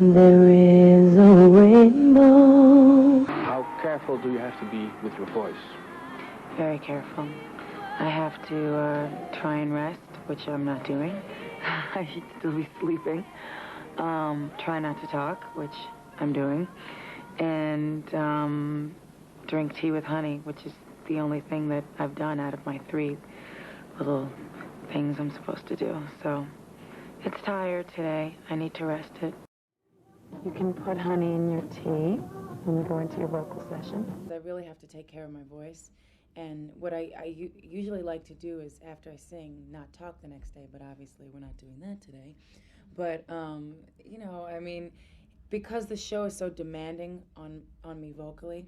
There is a rainbow. How careful do you have to be with your voice? Very careful. I have to try and rest, which I'm not doing. I should still be sleeping. Try not to talk, which I'm doing. And drink tea with honey, which is the only thing that I've done out of my 3 little things I'm supposed to do. So it's tired today. I need to rest it. You can put honey in your tea when you go into your vocal session. I really have to take care of my voice. And what I usually like to do is after I sing, not talk the next day, but obviously we're not doing that today. But, you know, I mean, because the show is so demanding on me vocally,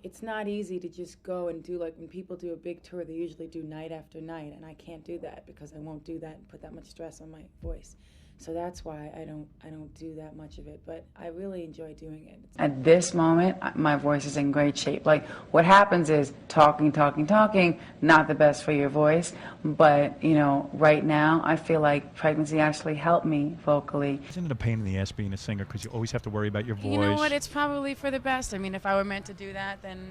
it's not easy to just go and do, like when people do a big tour, they usually do night after night, and I can't do that because I won't do that and put that much stress on my voice. So that's why I don't do that much of it, but I really enjoy doing it. At this moment, my voice is in great shape. Like, what happens is talking, not the best for your voice, but, you know, right now, I feel like pregnancy actually helped me vocally. Isn't it a pain in the ass being a singer because you always have to worry about your voice? You know what, it's probably for the best. I mean, if I were meant to do that, then...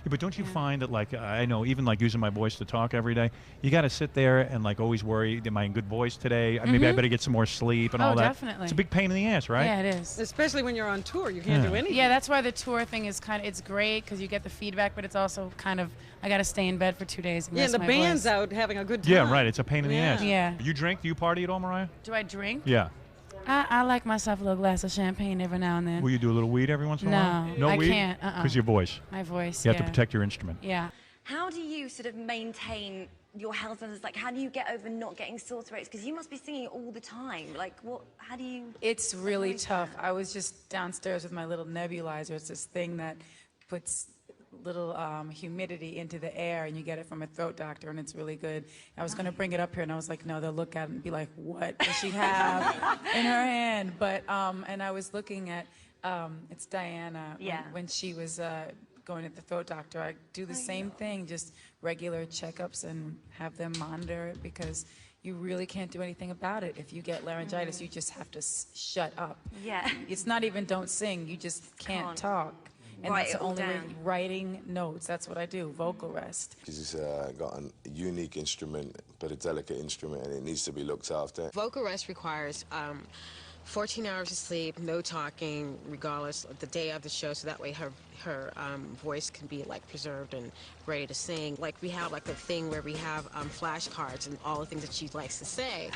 Yeah, but don't you find that, like, I know, even like using my voice to talk every day, you got to sit there and like always worry, am I in good voice today? Maybe I better get some more sleep and all that. Definitely. It's a big pain in the ass, right? Yeah, it is. Especially when you're on tour, you can't do anything. Yeah, that's why the tour thing is it's great because you get the feedback, but it's also kind of, I got to stay in bed for 2 days and and the band's voice. out having a good time. Yeah, right. It's a pain in the ass. Yeah. You drink? Do you party at all, Mariah? Do I drink? Yeah. I like myself a little glass of champagne every now and then. Will you do a little weed every once in a while? No, I weed? can't. Because your voice. My voice, You have to protect your instrument. Yeah. How do you sort of maintain your health? And like, how do you get over not getting sore throats? Because you must be singing all the time. Like, what? How do you? It's really tough. I was just downstairs with my little nebulizer. It's this thing that puts little humidity into the air, and you get it from a throat doctor, and it's really good. I was going to bring it up here, and I was like, no, they'll look at it and be like, what does she have in her hand? But and I was looking at it's Diana when she was going to the throat doctor. I do the same thing, just regular checkups and have them monitor it because you really can't do anything about it. If you get laryngitis, you just have to shut up. Yeah. It's not even don't sing, you just can't talk. And Write that's it the all only way, down. writing notes. That's what I do, vocal rest. He's got a unique instrument, but a delicate instrument, and it needs to be looked after. Vocal rest requires 14 hours of sleep, no talking, regardless of the day of the show, so that way her voice can be like preserved and ready to sing. Like we have like a thing where we have flashcards and all the things that she likes to say.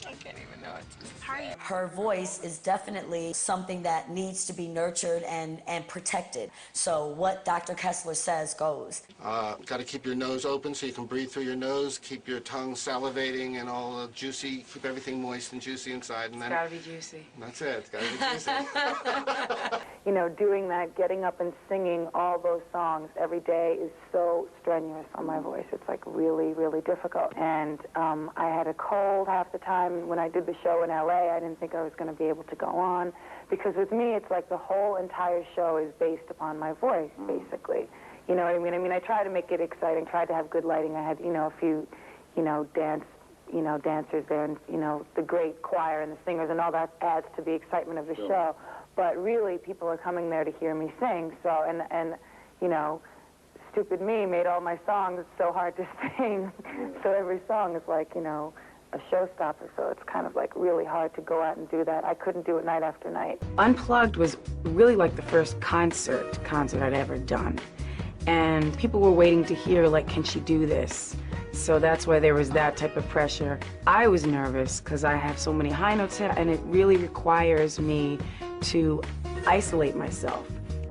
I can't even know what to say. Her voice is definitely something that needs to be nurtured and protected. So what Dr. Kessler says goes. Got to keep your nose open so you can breathe through your nose. Keep your tongue salivating and all juicy. Keep everything moist and juicy inside. And then It's gotta be juicy. That's it. It's got to be juicy. You know, doing that, getting up and singing all those songs every day is so strenuous on my voice. It's like really, really difficult. And I had a cold half the time when I did the show in LA. I didn't think I was going to be able to go on because with me, it's like the whole entire show is based upon my voice, basically. You know what I mean? I mean, I try to make it exciting, tried to have good lighting. I had, you know, a few, you know, dancers there and, you know, the great choir and the singers and all that adds to the excitement of the show. But really, people are coming there to hear me sing. So, and you know, stupid me made all my songs so hard to sing. So every song is like, you know, a showstopper. So it's kind of like really hard to go out and do that. I couldn't do it night after night. Unplugged was really like the first concert I'd ever done. And people were waiting to hear, like, can she do this? So that's why there was that type of pressure. I was nervous because I have so many high notes here, and it really requires me to isolate myself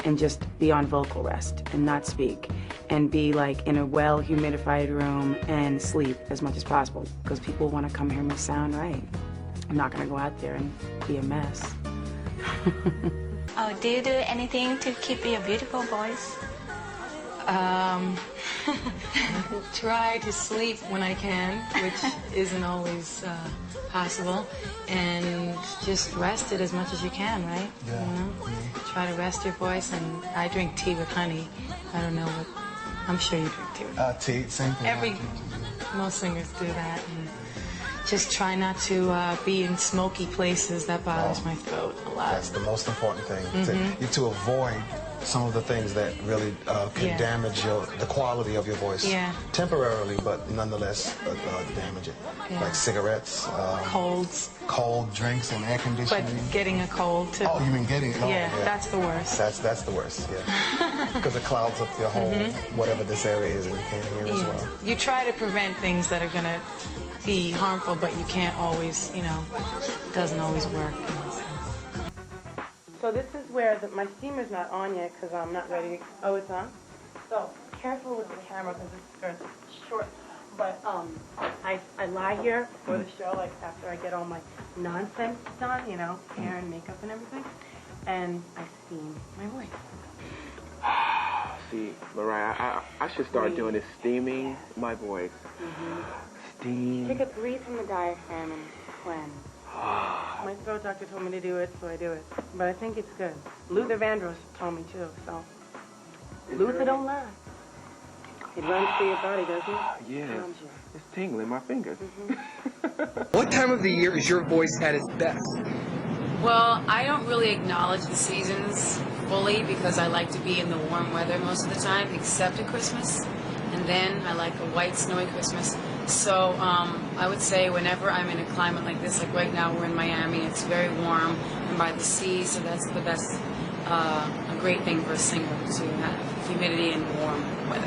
and just be on vocal rest and not speak and be like in a well-humidified room and sleep as much as possible because people want to come hear me sound right. I'm not going to go out there and be a mess. Oh, do you do anything to keep your beautiful voice? Try to sleep when I can, which isn't always possible, and just rest it as much as you can, right? Yeah. You know? Try to rest your voice, and I drink tea with honey. I don't know what, I'm sure you drink tea with honey. Tea, same thing. Most singers do that. And just try not to be in smoky places. That bothers my throat a lot. That's the most important thing, to avoid some of the things that really can damage the quality of your voice temporarily, but nonetheless damage it. Like cigarettes, cold drinks, and air conditioning. But getting a cold too. Oh, you mean getting? Oh, yeah, that's the worst. That's the worst. Yeah, because it clouds up your whole whatever this area is, and you can't hear as well. You try to prevent things that are gonna be harmful, but you can't always. It doesn't always work. So this is where my steamer's not on yet because I'm not ready. Oh, it's on? So careful with the camera because this skirt's short. But I lie here for the show, like after I get all my nonsense done, hair and makeup and everything, and I steam my voice. See, Mariah, I should start doing this, steaming my voice. Steam. Take a breathe from the diaphragm and cleanse. My throat doctor told me to do it, so I do it. But I think it's good. Luther Vandross told me too, so. Luther don't lie. It runs through your body, doesn't it? Yeah, it's tingling my fingers. What time of the year is your voice at its best? Well, I don't really acknowledge the seasons fully because I like to be in the warm weather most of the time, except at Christmas. And then I like a white, snowy Christmas. So I would say whenever I'm in a climate like this, like right now we're in Miami, it's very warm and by the sea, so that's a great thing for a singer to have humidity and warm weather.